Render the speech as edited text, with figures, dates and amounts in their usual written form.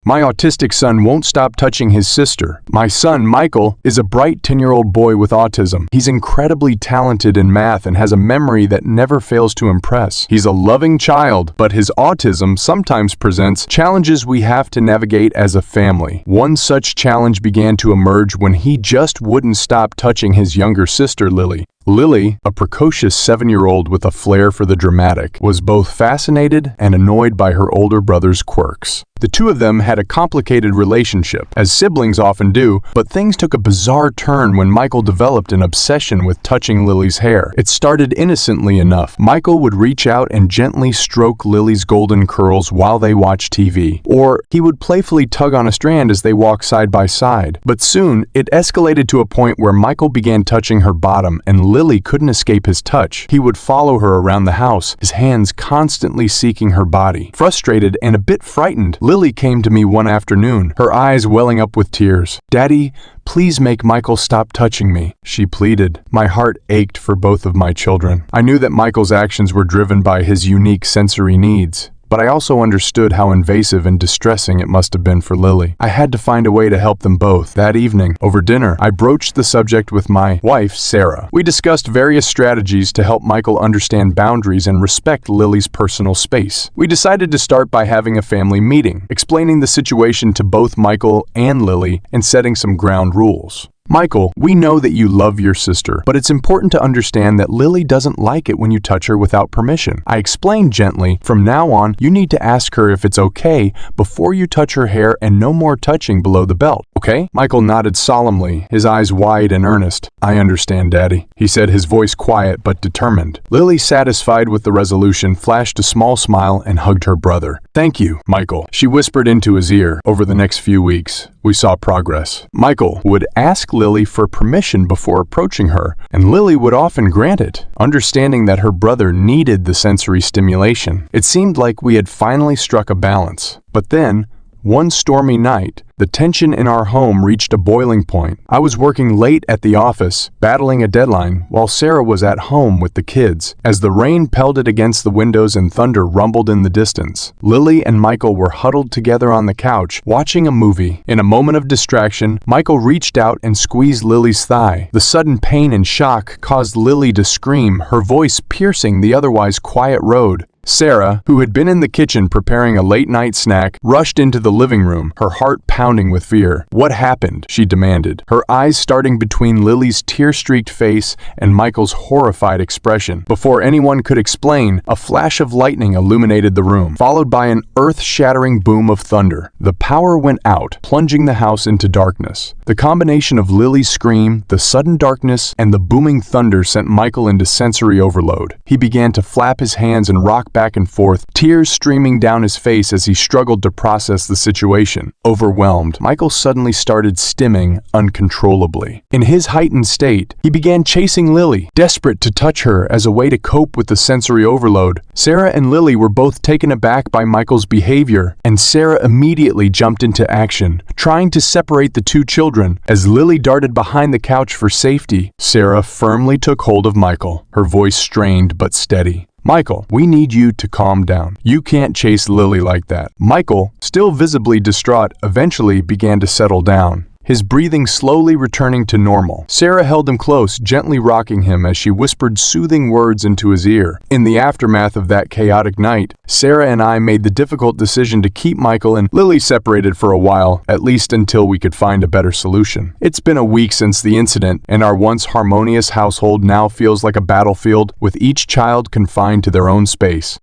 My autistic son won't stop touching his sister. My son, Michael, is a bright 10-year-old boy with autism. He's incredibly talented in math and has a memory that never fails to impress. He's a loving child, but his autism sometimes presents challenges we have to navigate as a family. One such challenge began to emerge when he just wouldn't stop touching his younger sister, Lily. Lily, a precocious 7-year-old with a flair for the dramatic, was both fascinated and annoyed by her older brother's quirks. The two of them had a complicated relationship, as siblings often do, but things took a bizarre turn when Michael developed an obsession with touching Lily's hair. It started innocently enough. Michael would reach out and gently stroke Lily's golden curls while they watched TV, or he would playfully tug on a strand as they walked side by side. But soon, it escalated to a point where Michael began touching her bottom and Lily couldn't escape his touch. He would follow her around the house, his hands constantly seeking her body. Frustrated and a bit frightened, Lily came to me one afternoon, her eyes welling up with tears. "Daddy, please make Michael stop touching me," she pleaded. My heart ached for both of my children. I knew that Michael's actions were driven by his unique sensory needs, but I also understood how invasive and distressing it must have been for Lily. I had to find a way to help them both. That evening, over dinner, I broached the subject with my wife, Sarah. We discussed various strategies to help Michael understand boundaries and respect Lily's personal space. We decided to start by having a family meeting, explaining the situation to both Michael and Lily, and setting some ground rules. "Michael, we know that you love your sister, but it's important to understand that Lily doesn't like it when you touch her without permission." I explained gently, "From now on, you need to ask her if it's okay before you touch her hair and no more touching below the belt, okay?" Michael nodded solemnly, his eyes wide and earnest. "I understand, Daddy," he said, his voice quiet but determined. Lily, satisfied with the resolution, flashed a small smile and hugged her brother. "Thank you, Michael," she whispered into his ear. Over the next few weeks, we saw progress. Michael would ask Lily for permission before approaching her, and Lily would often grant it, understanding that her brother needed the sensory stimulation. It seemed like we had finally struck a balance. But then, one stormy night, the tension in our home reached a boiling point. I was working late at the office, battling a deadline, while Sarah was at home with the kids. As the rain pelted against the windows and thunder rumbled in the distance, Lily and Michael were huddled together on the couch, watching a movie. In a moment of distraction, Michael reached out and squeezed Lily's thigh. The sudden pain and shock caused Lily to scream, her voice piercing the otherwise quiet road. Sarah, who had been in the kitchen preparing a late-night snack, rushed into the living room, her heart pounding with fear. "What happened?" she demanded, her eyes starting between Lily's tear-streaked face and Michael's horrified expression. Before anyone could explain, a flash of lightning illuminated the room, followed by an earth-shattering boom of thunder. The power went out, plunging the house into darkness. The combination of Lily's scream, the sudden darkness, and the booming thunder sent Michael into sensory overload. He began to flap his hands and rock back and forth, tears streaming down his face as he struggled to process the situation. Overwhelmed, Michael suddenly started stimming uncontrollably. In his heightened state, he began chasing Lily, desperate to touch her as a way to cope with the sensory overload. Sarah and Lily were both taken aback by Michael's behavior, and Sarah immediately jumped into action, trying to separate the two children. As Lily darted behind the couch for safety, Sarah firmly took hold of Michael, her voice strained but steady. "Michael, we need you to calm down. You can't chase Lily like that." Michael, still visibly distraught, eventually began to settle down, his breathing slowly returning to normal. Sarah held him close, gently rocking him as she whispered soothing words into his ear. In the aftermath of that chaotic night, Sarah and I made the difficult decision to keep Michael and Lily separated for a while, at least until we could find a better solution. It's been a week since the incident, and our once harmonious household now feels like a battlefield, with each child confined to their own space.